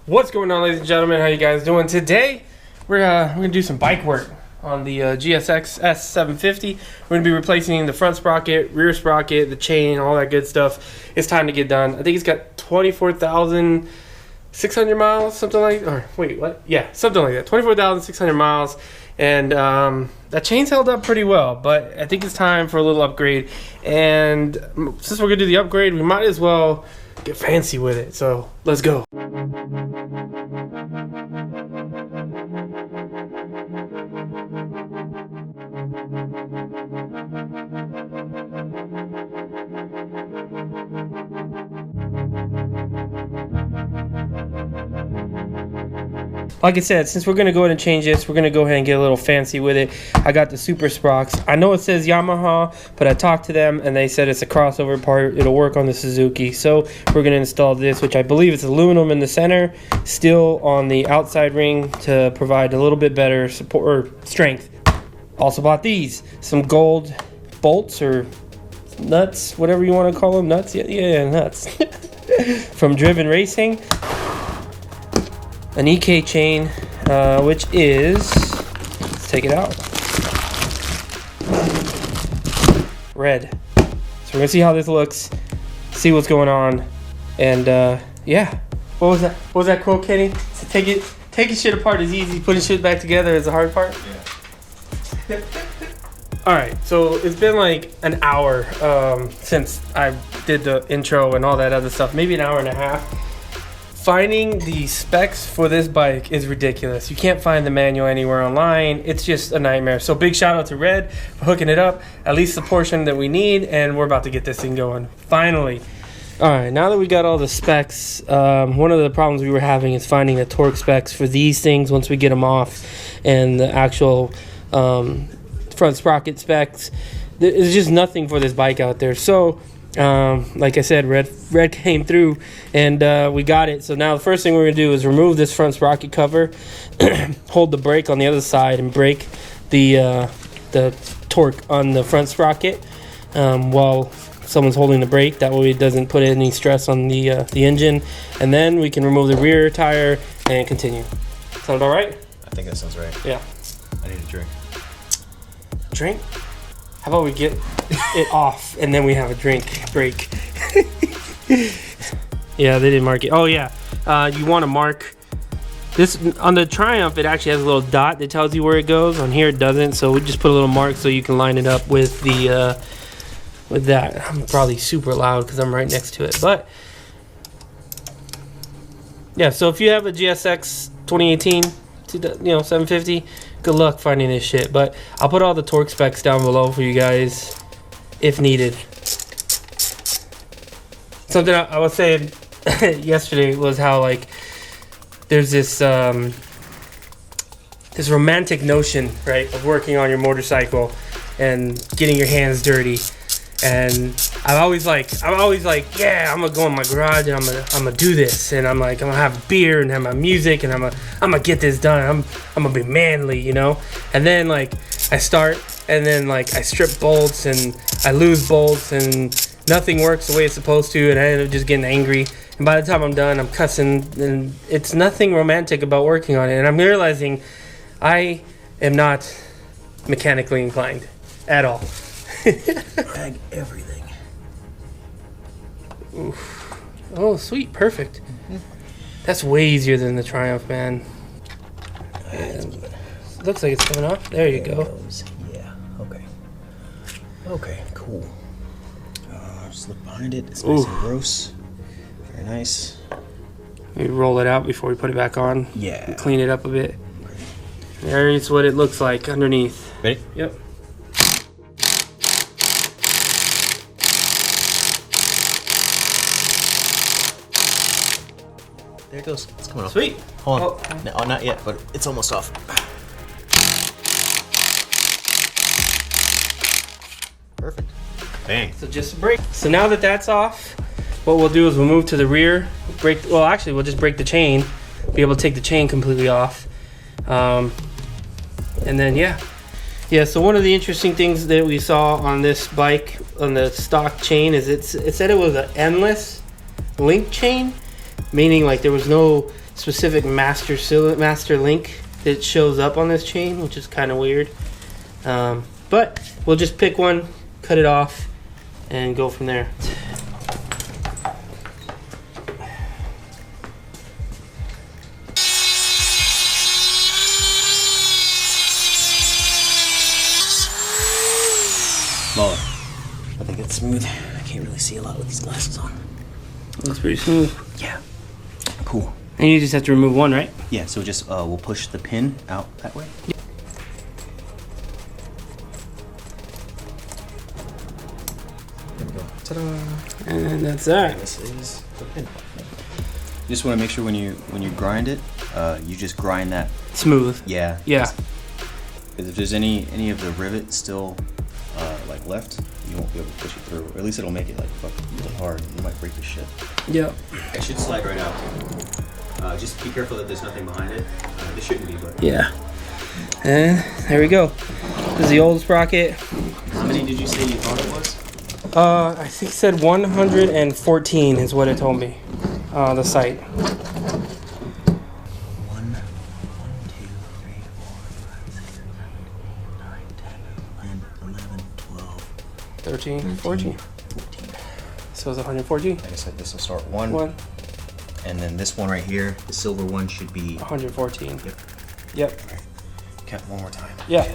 What's going on, ladies and gentlemen? How you guys doing? Today we're gonna do some bike work on the GSX S750. We're gonna be replacing the front sprocket, rear sprocket, the chain, all that good stuff. It's time to get done. I think it's got 24,600 miles, something like. Or wait, what? Yeah, something like that. 24,600 miles, and that chain's held up pretty well. But I think it's time for a little upgrade. And since we're gonna do the upgrade, we might as well get fancy with it. So let's go. Like I said, since we're going to go ahead and change this, we're going to go ahead and get a little fancy with it. I got the superspox. I know it says Yamaha, but I talked to them and they said it's a crossover part. It'll work on the Suzuki. So we're going to install this, which I believe is aluminum in the center, steel on the outside ring to provide a little bit better support or strength. Also bought these, some gold bolts or nuts, whatever you want to call them. Nuts? Yeah, nuts. From Driven Racing. An EK chain, which is, let's take it out, red. So we're gonna see how this looks, see what's going on, and yeah. What was that quote, Kenny? So taking shit apart is easy, putting shit back together is the hard part. Yeah. All right, so it's been like an hour since I did the intro and all that other stuff, maybe an hour and a half. Finding the specs for this bike is ridiculous. You can't find the manual anywhere online. It's just a nightmare. So big shout out to Red for hooking it up, at least the portion that we need, and we're about to get this thing going, finally. All right, now that we got all the specs, one of the problems we were having is finding the torque specs for these things once we get them off, and the actual front sprocket specs. There's just nothing for this bike out there. So like I said, Red came through and we got it. So now the first thing we're gonna do is remove this front sprocket cover, hold the brake on the other side and brake the torque on the front sprocket while someone's holding the brake. That way it doesn't put any stress on the engine. And then we can remove the rear tire and continue. Sound all right? I think that sounds right. Yeah. I need a drink. Drink? How about we get it off and then we have a drink break? Yeah, they didn't mark it. Oh yeah, you want to mark this on the Triumph. It actually has a little dot that tells you where it goes. On here it doesn't, so we just put a little mark so you can line it up with the with that. I'm probably super loud because I'm right next to it, but yeah. So if you have a GSX 2018, 750. Good luck finding this shit, but I'll put all the torque specs down below for you guys if needed. Something I was saying yesterday was how like there's this this romantic notion, right, of working on your motorcycle and getting your hands dirty. And I'm always like, yeah, I'm gonna go in my garage and I'm gonna do this, and I'm gonna have a beer and have my music, and I'm gonna get this done. I'm gonna be manly, you know. And then like I start, and then like I strip bolts and I lose bolts, and nothing works the way it's supposed to, and I end up just getting angry. And by the time I'm done, I'm cussing, and it's nothing romantic about working on it. And I'm realizing I am not mechanically inclined at all. Bag everything. Oof. Oh, sweet, perfect. That's way easier than the Triumph, man. Looks like it's coming off. There you go. Yeah. Okay. Okay. Cool. Just look behind it. It's nice and gross. Very nice. We roll it out before we put it back on. Yeah. And clean it up a bit. There's what it looks like underneath. Ready? Yep. There it goes. It's coming off. Sweet. Hold on. Oh. No, not yet, but it's almost off. Perfect. Bang. So just a break. So now that that's off, what we'll do is we'll move to the rear. Well, actually, we'll just break the chain. Be able to take the chain completely off. And then, yeah. Yeah, so one of the interesting things that we saw on this bike, on the stock chain, is it said it was an endless link chain, meaning like there was no specific master link that shows up on this chain, which is kind of weird. But we'll just pick one, cut it off, and go from there. Smaller. I think it's smooth. I can't really see a lot with these glasses on. Looks pretty smooth. Yeah. Cool. And you just have to remove one, right? Yeah, so just we'll push the pin out that way. Yeah. There we go. Ta-da! And that's that. And this is the pin. You just want to make sure when you grind it, you just grind that Smooth. Yeah. Yeah. Because if there's any of the rivet still like left, you won't be able to push it through. Or at least it'll make it like fucking really hard. You might break the shit. Yep. It should slide right out. Just be careful that there's nothing behind it. There shouldn't be, but Yeah. And there we go. This is the old sprocket. how many did you say you thought it was? I think it said 114 is what it told me. The site. 1, 2, 3, 4, 5, 6, 7, 8, 9, 10, 11, 12, 13, 14. 14. So it's 114. Like I said, this will start 1. 1. And then this one right here, the silver one should be 114. Yep. Yep. All right. Count one more time. Yeah.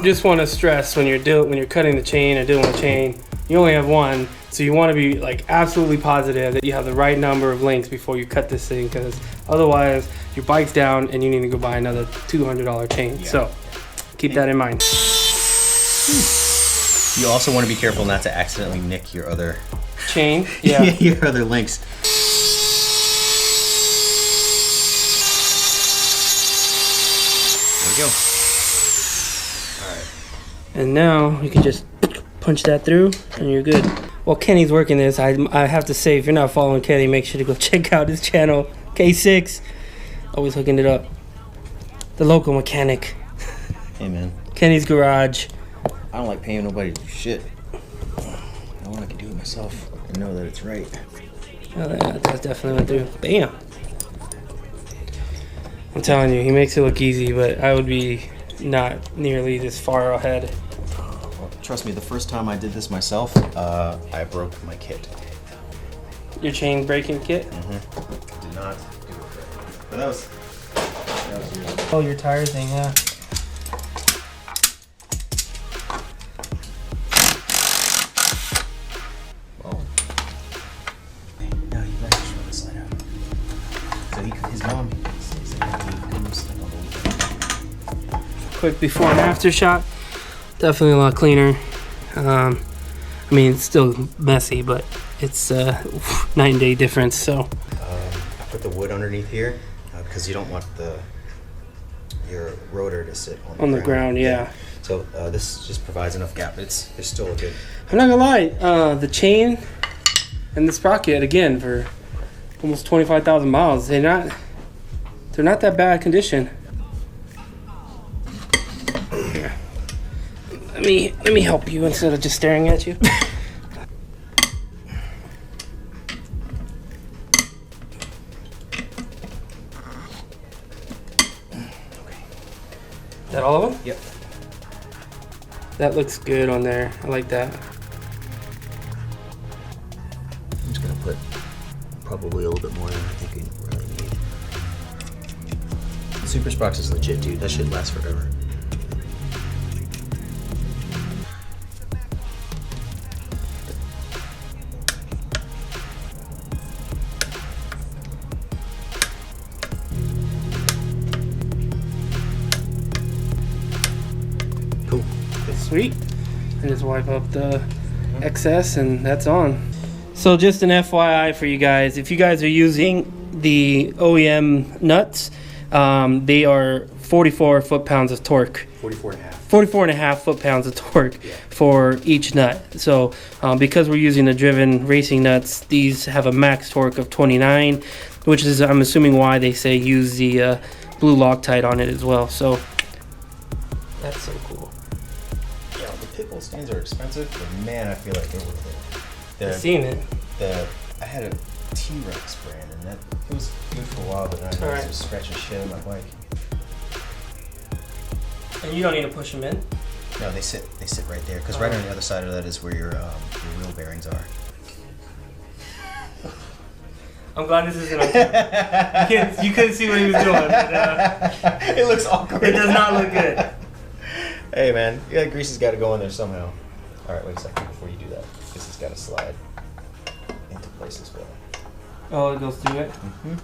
Just want to stress when you're cutting the chain or doing the chain, you only have one, so you want to be like absolutely positive that you have the right number of links before you cut this thing, because otherwise your bike's down and you need to go buy another $200 chain. Yeah. So keep that in mind. You also want to be careful not to accidentally nick your other Chain, yeah. your other links. There we go. All right. And now you can just punch that through and you're good. While Kenny's working this, I have to say, if you're not following Kenny, make sure to go check out his channel, KSIX. Always hooking it up. The local mechanic. Hey man, Kenny's garage. I don't like paying nobody to do shit. I want to do it myself and know that it's right. Oh, that definitely went through. Bam. I'm telling you, he makes it look easy, but I would be not nearly this far ahead. Well, trust me, the first time I did this myself, I broke my kit. Your chain breaking kit? Mm-hmm. Did not do it right. But that was years ago. Oh, your tire thing, yeah. Well, now you guys show the side out. So his mom says that he comes like on the weekend. Quick before and after shot. Definitely a lot cleaner. I mean, it's still messy, but it's night and day difference. So I put the wood underneath here because you don't want your rotor to sit on the ground. Yeah. So this just provides enough gap. There's still a good. I'm not gonna lie. The chain and the sprocket again for almost 25,000 miles. They're not that bad condition. Here. Let me help you instead of just staring at you. Is that all of them? Yep. That looks good on there. I like that. I'm just gonna put probably a little bit more than I think we really need. Superspox is legit, dude. That shit lasts forever. Cool. Sweet. And just wipe up the excess and that's on. So just an FYI for you guys, if you guys are using the OEM nuts, they are 44 foot-pounds of torque. 44 and a half. 44 and a half foot-pounds of torque for each nut. So because we're using the driven racing nuts, these have a max torque of 29, which is, I'm assuming, why they say use the blue Loctite on it as well. So that's so cool. Yeah, the pitbull stands are expensive, but man, I feel like they're worth it. I've seen it. I had T-Rex brand, and that it was good for a while, but then I was just scratching shit on my bike. And you don't need to push them in? No, they sit right there, because right on the other side of that is where your wheel bearings are. I'm glad this isn't on camera. You couldn't see what he was doing. But, it looks awkward. It does not look good. Hey man, yeah, grease has got to go in there somehow. All right, wait a second before you do that. This has got to slide into place as well. Oh, it goes through it? Mm-hmm.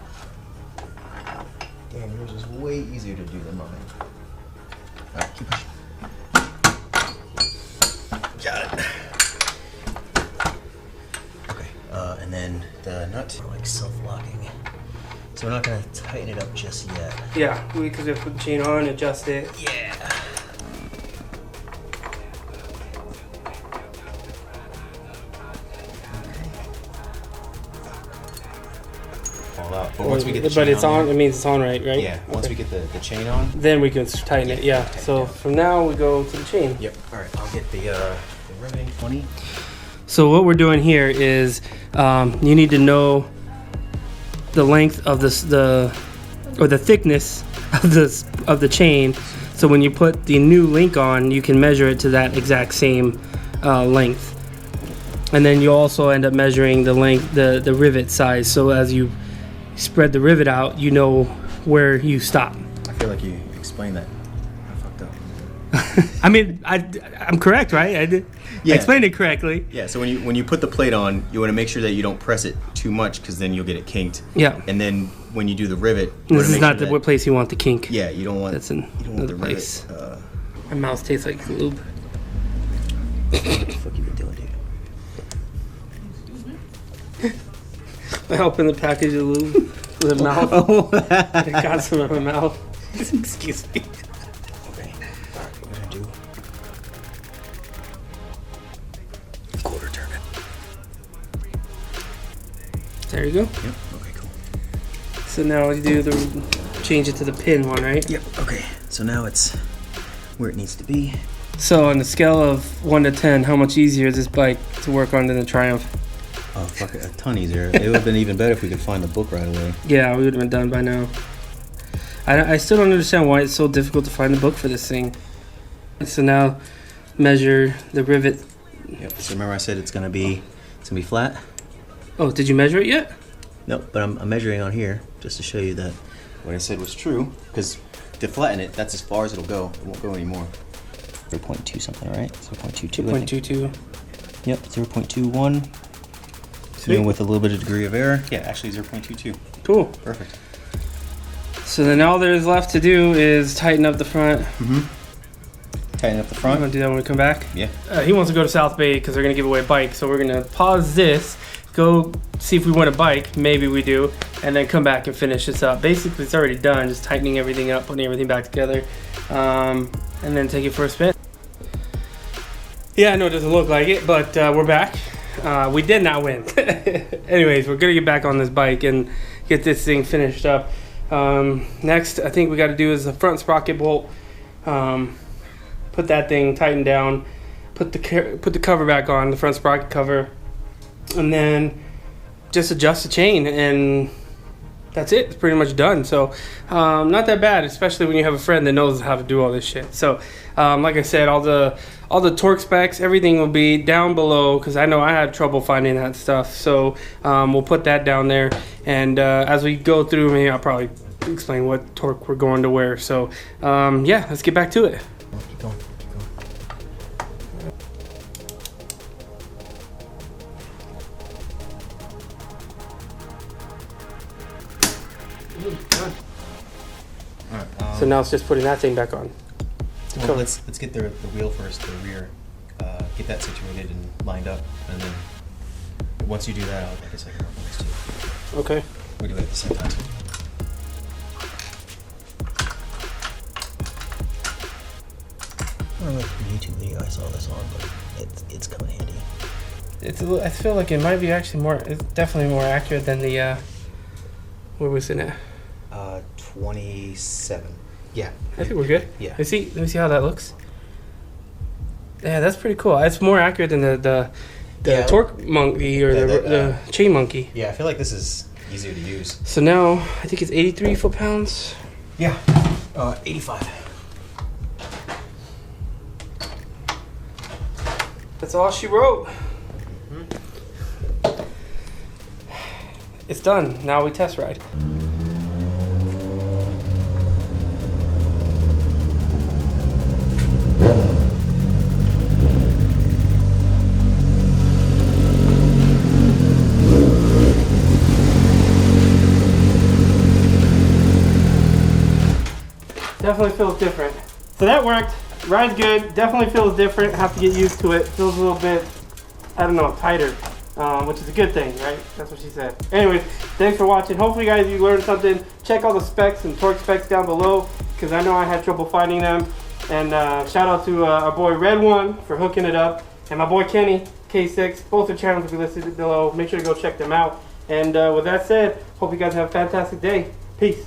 Damn, yours is way easier to do than mine. All right, keep pushing. Got it. Okay, and then the nut, like self-locking. So we're not gonna tighten it up just yet. Yeah, because we put the chain on, adjust it. Yeah. All out. But once we get the chain it's on. there, It means it's on, right? yeah. Once we get the chain on, then we can tighten it. Yeah. So from now we go to the chain. Yep. All right. I'll get the riveting 20. So what we're doing here is you need to know the length of the thickness of the chain. So when you put the new link on, you can measure it to that exact same length. And then you also end up measuring the length, the rivet size. So as you spread the rivet out, you know where you stop. I feel like you explained that. I fucked up. I mean, I'm correct, right? I did. Yeah. I explained it correctly. Yeah. So when you put the plate on, you want to make sure that you don't press it too much, because then you'll get it kinked. Yeah. And then when you do the rivet, This is not the place you want the kink. Yeah, you don't want. That's in another place. Rivet, My mouth tastes like lube. what the fuck you been doing, dude? I opened the package of lube with a mouth. Oh. I got some in my mouth. Excuse me. Okay. All right. We're gonna do quarter turn it. There you go. Yep. Okay. Cool. So now we do change it to the pin one, right? Yep. Okay. So now it's where it needs to be. So on the scale of 1 to 10, how much easier is this bike to work on than the Triumph? Oh, fuck it, a ton easier. It would have been even better if we could find the book right away. Yeah, we would have been done by now. I still don't understand why it's so difficult to find the book for this thing. So now measure the rivet. Yep. So remember I said it's gonna be flat? Oh, did you measure it yet? Nope, but I'm measuring on here just to show you that what I said was true. Because to flatten it, that's as far as it'll go. It won't go anymore. 0.2 something, right? 0.22. 2.22. Yep, 0.21. Even with a little bit of degree of error. Yeah, actually 0.22. Cool. Perfect. So then all there's left to do is tighten up the front. Mm-hmm. Tighten up the I'm front. gonna do that when we come back. Yeah. He wants to go to South Bay because they're gonna give away a bike. So we're gonna pause this, go see if we win a bike. Maybe we do, and then come back and finish this up. Basically, it's already done. Just tightening everything up, putting everything back together, and then take it for a spin. Yeah, I know it doesn't look like it, but we're back. We did not win. Anyways, we're gonna get back on this bike and get this thing finished up. Next, I think we got to do is the front sprocket bolt. Put that thing tightened down. Put the cover back on, the front sprocket cover, and then just adjust the chain, and that's it. It's pretty much done. So not that bad, especially when you have a friend that knows how to do all this shit. So like I said, all the torque specs, everything will be down below, because I know I had trouble finding that stuff. So we'll put that down there, and as we go through, maybe I'll probably explain what torque we're going to wear. So yeah, let's get back to it. Keep going. So now it's just putting that thing back on. Well, let's get the wheel first, the rear. Get that situated and lined up, and then once you do that, I guess I can work on this too. Okay. We do it at the same time. I don't know if the YouTube video I saw this on, but it's coming handy. I feel like it might be actually more. It's definitely more accurate than the. Where was it at? 27. Yeah. I think we're good. Yeah. Let me see how that looks. Yeah, that's pretty cool. It's more accurate than the torque monkey or the chain monkey. Yeah, I feel like this is easier to use. So now I think it's 83 foot-pounds. Yeah, 85. That's all she wrote. It's done. Now we test ride. Definitely feels different. So that worked. Ride's good. Definitely feels different. Have to get used to it. Feels a little bit, I don't know, tighter, which is a good thing, right? That's what she said. Anyways, thanks for watching. Hopefully, guys, you learned something. Check all the specs and torque specs down below because I know I had trouble finding them. And shout out to our boy Red One for hooking it up, and my boy Kenny KSIX. Both their channels will be listed below. Make sure to go check them out. And with that said, hope you guys have a fantastic day. Peace.